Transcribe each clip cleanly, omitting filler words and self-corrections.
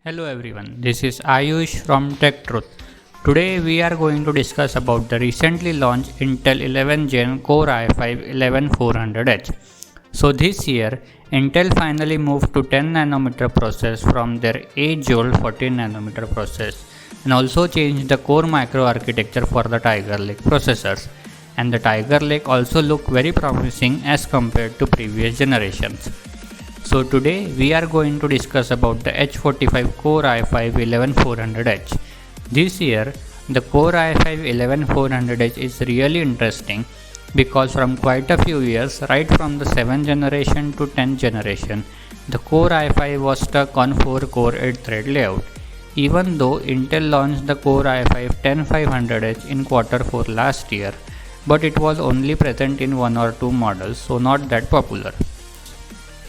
Hello everyone, this is Ayush from Tech Truth. Today we are going to discuss about the recently launched Intel 11 Gen Core i5-11400H. So this year, Intel finally moved to 10nm process from their age-old 14nm process and also changed the core microarchitecture for the Tiger Lake processors. And the Tiger Lake also look very promising as compared to previous generations. So today we are going to discuss about the H45 Core i5-11400H. This year the Core i5-11400H is really interesting because from quite a few years, right from the 7th generation to 10th generation, the Core i5 was stuck on 4 core 8 thread layout. Even though Intel launched the Core i5-10500H in Q4 last year, but it was only present in 1 or 2 models, so not that popular.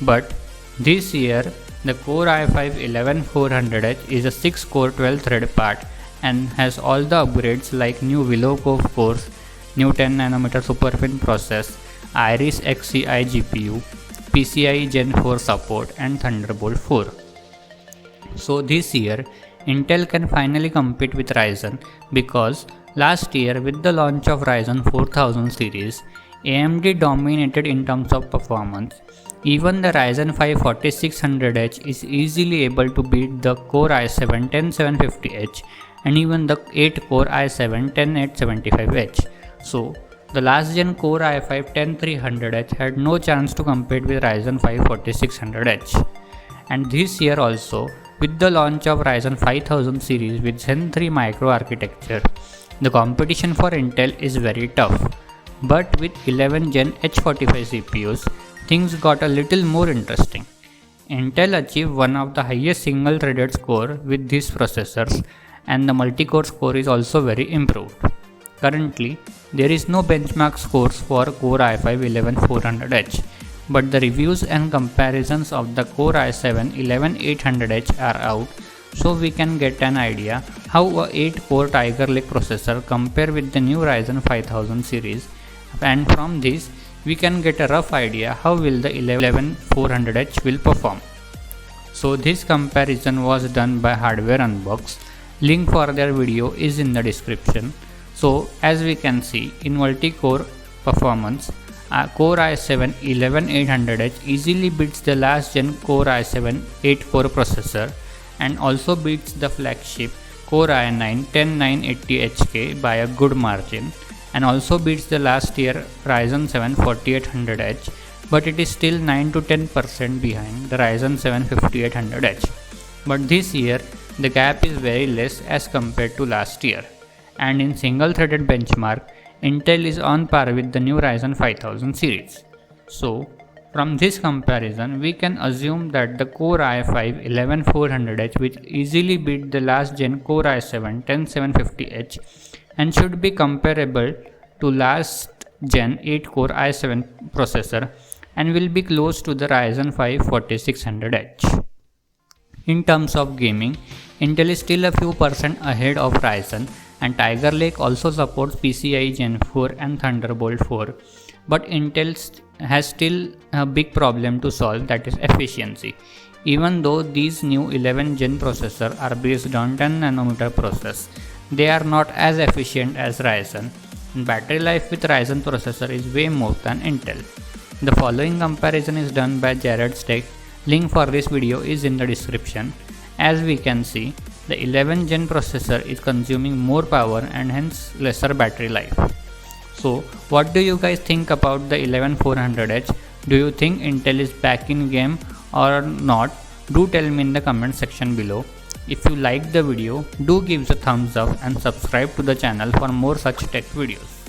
But this year, the Core i5-11400H is a 6 core 12 thread part and has all the upgrades like new Willow Cove cores, new 10nm superfin process, Iris Xci GPU, PCI Gen 4 support and Thunderbolt 4. So this year, Intel can finally compete with Ryzen because last year with the launch of Ryzen 4000 series, AMD dominated in terms of performance. Even the Ryzen 5 4600H is easily able to beat the Core i7 10750H and even the 8 core i7 10875H. So the last gen Core i5 10300H had no chance to compete with Ryzen 5 4600H. And this year also, with the launch of Ryzen 5000 series with Zen 3 microarchitecture, the competition for Intel is very tough. But with 11 Gen H45 CPUs, things got a little more interesting. Intel achieved one of the highest single-threaded score with these processors, and the multi-core score is also very improved. Currently, there is no benchmark scores for Core i5-11400H, but the reviews and comparisons of the Core i7-11800H are out, so we can get an idea how a 8-core Tiger Lake processor compare with the new Ryzen 5000 series, and from this we can get a rough idea how will the 11400H will perform. So this comparison was done by Hardware Unbox. Link for their video is in the description. So as we can see, in multi-core performance, Core i7-11800H easily beats the last gen Core i7 8-core processor and also beats the flagship Core i9-10980HK by a good margin, and also beats the last year Ryzen 7 4800H, but it is still 9 to 10% behind the Ryzen 7 5800H. But this year the gap is very less as compared to last year, and in single threaded benchmark, Intel is on par with the new Ryzen 5000 series. So from this comparison, we can assume that the Core i5-11400H will easily beat the last gen Core i7 10750H and should be comparable to last gen 8 core i7 processor and will be close to the Ryzen 5 4600H. In terms of gaming, Intel is still a few percent ahead of Ryzen, and Tiger Lake also supports PCI Gen 4 and Thunderbolt 4, but Intel has still a big problem to solve, that is efficiency. Even though these new 11 Gen processors are based on 10nm process, they are not as efficient as Ryzen, and battery life with Ryzen processor is way more than Intel. The following comparison is done by Jared's Tech. Link for this video is in the description. As we can see, the 11 Gen processor is consuming more power and hence lesser battery life. So what do you guys think about the 11400H? Do you think Intel is back in game or not? Do tell me in the comment section below. If you liked the video, do give a thumbs up and subscribe to the channel for more such tech videos.